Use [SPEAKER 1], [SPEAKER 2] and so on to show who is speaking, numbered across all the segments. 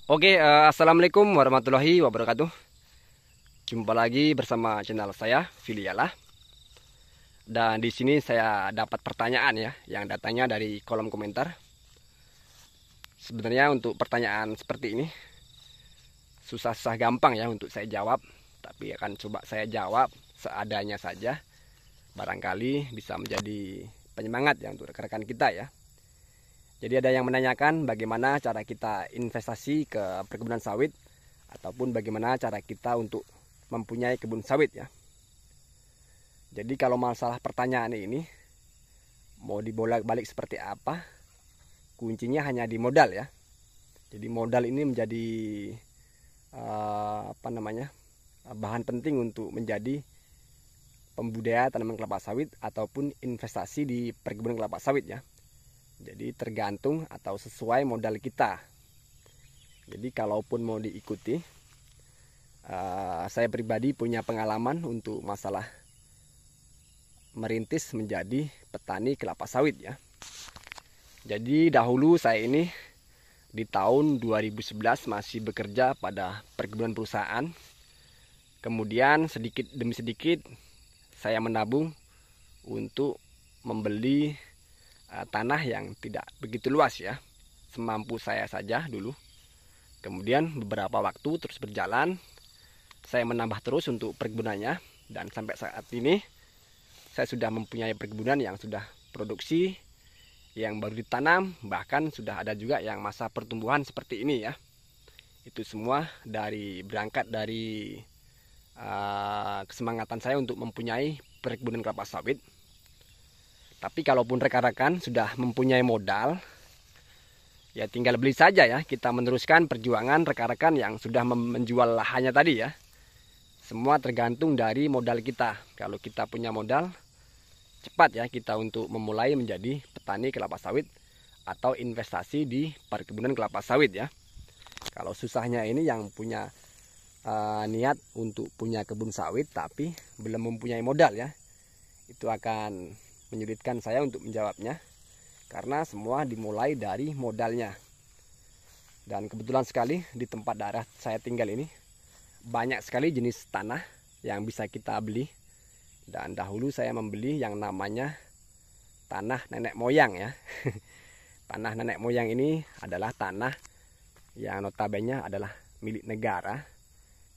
[SPEAKER 1] Assalamualaikum warahmatullahi wabarakatuh. Jumpa lagi bersama channel saya, Filialah. Dan di sini saya dapat pertanyaan ya, yang datangnya dari kolom komentar. Sebenarnya untuk pertanyaan seperti ini susah-susah gampang ya untuk saya jawab, tapi akan coba saya jawab seadanya saja. Barangkali bisa menjadi penyemangat ya untuk rekan-rekan kita ya. Jadi ada yang menanyakan bagaimana cara kita investasi ke perkebunan sawit ataupun bagaimana cara kita untuk mempunyai kebun sawit ya. Jadi kalau masalah pertanyaan ini mau dibolak-balik seperti apa, kuncinya hanya di modal ya. Jadi modal ini menjadi bahan penting untuk menjadi pembudidaya tanaman kelapa sawit ataupun investasi di perkebunan kelapa sawit ya. Jadi tergantung atau sesuai modal kita. Jadi kalaupun mau diikuti, saya pribadi punya pengalaman untuk masalah merintis menjadi petani kelapa sawit ya. Jadi dahulu saya ini di tahun 2011 masih bekerja pada perkebunan perusahaan. Kemudian sedikit demi sedikit saya menabung untuk membeli tanah yang tidak begitu luas ya, semampu saya saja dulu. Kemudian beberapa waktu terus berjalan, saya menambah terus untuk perkebunannya, dan sampai saat ini saya sudah mempunyai perkebunan yang sudah produksi, yang baru ditanam, bahkan sudah ada juga yang masa pertumbuhan seperti ini ya. Itu semua berangkat dari kesemangatan saya untuk mempunyai perkebunan kelapa sawit. Tapi kalaupun rekan-rekan sudah mempunyai modal, ya tinggal beli saja ya. Kita meneruskan perjuangan rekan-rekan yang sudah menjual lahannya tadi ya. Semua tergantung dari modal kita. Kalau kita punya modal, cepat ya kita untuk memulai menjadi petani kelapa sawit atau investasi di perkebunan kelapa sawit ya. Kalau susahnya ini yang punya niat untuk punya kebun sawit tapi belum mempunyai modal ya. Itu akan menyulitkan saya untuk menjawabnya, karena semua dimulai dari modalnya. Dan kebetulan sekali di tempat daerah saya tinggal ini banyak sekali jenis tanah yang bisa kita beli. Dan dahulu saya membeli yang namanya tanah nenek moyang ya. Tanah nenek moyang ini adalah tanah yang notabene adalah milik negara,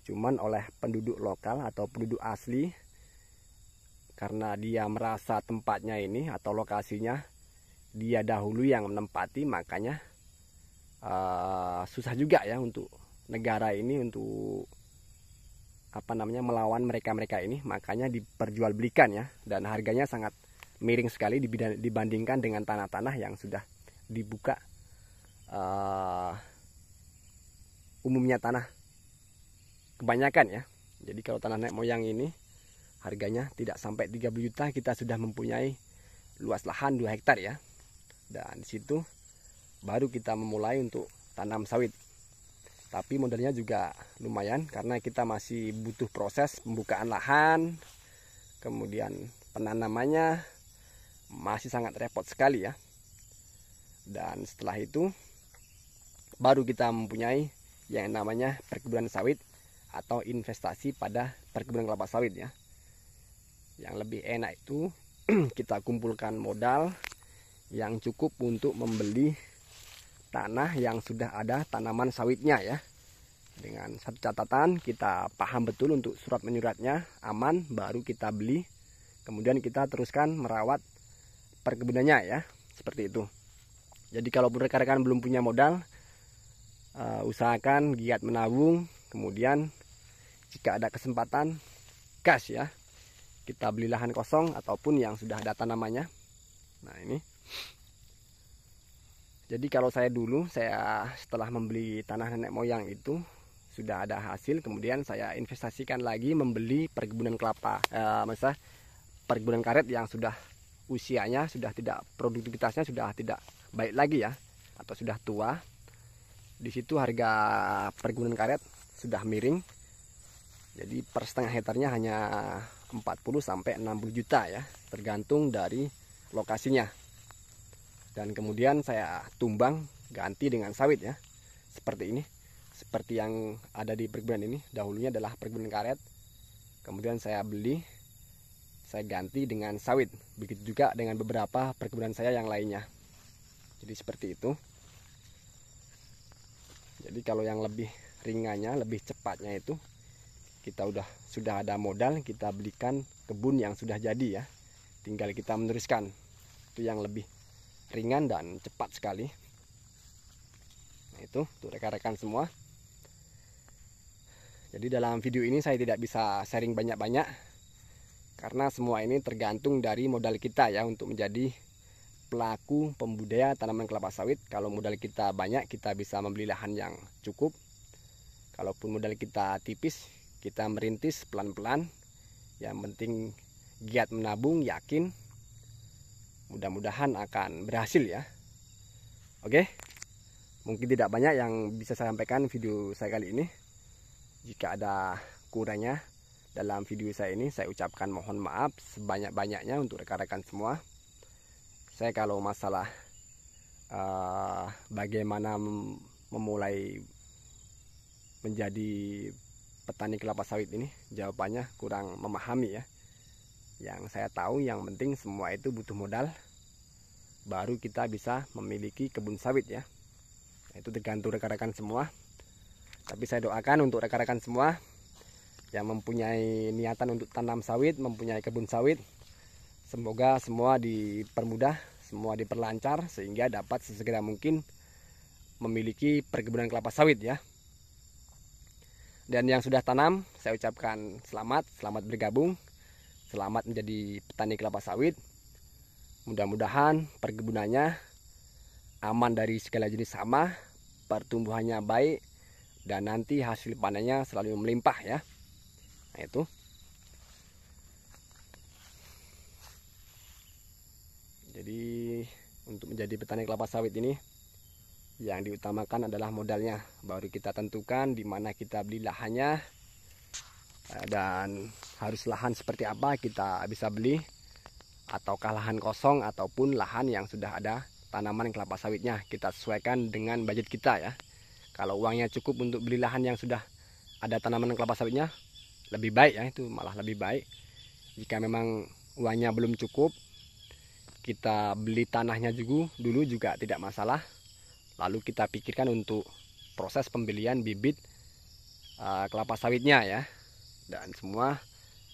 [SPEAKER 1] cuman oleh penduduk lokal atau penduduk asli, karena dia merasa tempatnya ini atau lokasinya dia dahulu yang menempati, makanya susah juga ya untuk negara ini untuk melawan mereka ini, makanya diperjualbelikan ya, dan harganya sangat miring sekali dibandingkan dengan tanah-tanah yang sudah dibuka umumnya tanah kebanyakan ya. Jadi kalau tanah nenek moyang ini harganya tidak sampai 30 juta kita sudah mempunyai luas lahan 2 hektar ya. Dan di situ baru kita memulai untuk tanam sawit. Tapi modalnya juga lumayan karena kita masih butuh proses pembukaan lahan, kemudian penanamannya masih sangat repot sekali ya. Dan setelah itu baru kita mempunyai yang namanya perkebunan sawit atau investasi pada perkebunan kelapa sawit ya. Yang lebih enak itu kita kumpulkan modal yang cukup untuk membeli tanah yang sudah ada tanaman sawitnya ya. Dengan satu catatan, kita paham betul untuk surat menyuratnya aman, baru kita beli. Kemudian kita teruskan merawat perkebunannya ya, seperti itu. Jadi kalau rekan-rekan belum punya modal, usahakan giat menabung. Kemudian jika ada kesempatan, gas ya. Kita beli lahan kosong ataupun yang sudah ada tanamannya. Nah ini. Jadi kalau saya dulu, setelah membeli tanah nenek moyang itu sudah ada hasil, kemudian saya investasikan lagi membeli perkebunan kelapa, perkebunan karet yang sudah usianya sudah tidak, produktivitasnya sudah tidak baik lagi ya, atau sudah tua. Di situ harga perkebunan karet sudah miring. Jadi per setengah hektarnya hanya 40 sampai 60 juta ya, tergantung dari lokasinya. Dan kemudian saya tumbang ganti dengan sawit ya. Seperti ini. seperti yang ada di perkebunan ini. Dahulunya adalah perkebunan karet, kemudian saya beli, saya ganti dengan sawit. Begitu juga dengan beberapa perkebunan saya yang lainnya. Jadi seperti itu. Jadi kalau yang lebih ringannya, lebih cepatnya itu, kita sudah ada modal, kita belikan kebun yang sudah jadi ya. Tinggal kita meneruskan. Itu yang lebih ringan dan cepat sekali. Nah, itu untuk rekan-rekan semua. Jadi dalam video ini saya tidak bisa sharing banyak-banyak, karena semua ini tergantung dari modal kita ya, untuk menjadi pelaku pembudidaya tanaman kelapa sawit. Kalau modal kita banyak, kita bisa membeli lahan yang cukup. Kalaupun modal kita tipis, kita merintis pelan-pelan. Yang penting giat menabung, yakin. Mudah-mudahan akan berhasil ya. Oke, mungkin tidak banyak yang bisa saya sampaikan video saya kali ini. Jika ada kurangnya dalam video saya ini, saya ucapkan mohon maaf sebanyak-banyaknya untuk rekan-rekan semua. Saya kalau masalah bagaimana memulai menjadi petani kelapa sawit ini, jawabannya kurang memahami ya. Yang saya tahu, yang penting semua itu butuh modal, baru kita bisa memiliki kebun sawit ya. Itu tergantung rekan-rekan semua. Tapi saya doakan untuk rekan-rekan semua yang mempunyai niatan untuk tanam sawit, mempunyai kebun sawit, semoga semua dipermudah, semua diperlancar, sehingga dapat sesegera mungkin memiliki perkebunan kelapa sawit ya. Dan yang sudah tanam, saya ucapkan selamat bergabung, selamat menjadi petani kelapa sawit. Mudah-mudahan perkebunannya aman dari segala jenis hama, pertumbuhannya baik, dan nanti hasil panennya selalu melimpah ya. Nah itu. Jadi untuk menjadi petani kelapa sawit ini, yang diutamakan adalah modalnya. Baru kita tentukan di mana kita beli lahannya, dan harus lahan seperti apa kita bisa beli, ataukah lahan kosong ataupun lahan yang sudah ada tanaman kelapa sawitnya. Kita sesuaikan dengan budget kita ya. Kalau uangnya cukup untuk beli lahan yang sudah ada tanaman kelapa sawitnya, lebih baik ya, itu malah lebih baik. Jika memang uangnya belum cukup, kita beli tanahnya dulu juga tidak masalah. Lalu kita pikirkan untuk proses pembelian bibit kelapa sawitnya ya. Dan semua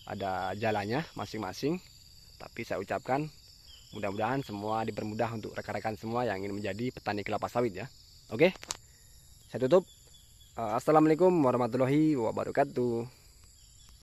[SPEAKER 1] ada jalannya masing-masing. Tapi saya ucapkan mudah-mudahan semua dipermudah untuk rekan-rekan semua yang ingin menjadi petani kelapa sawit ya. Oke, saya tutup. Assalamualaikum warahmatullahi wabarakatuh.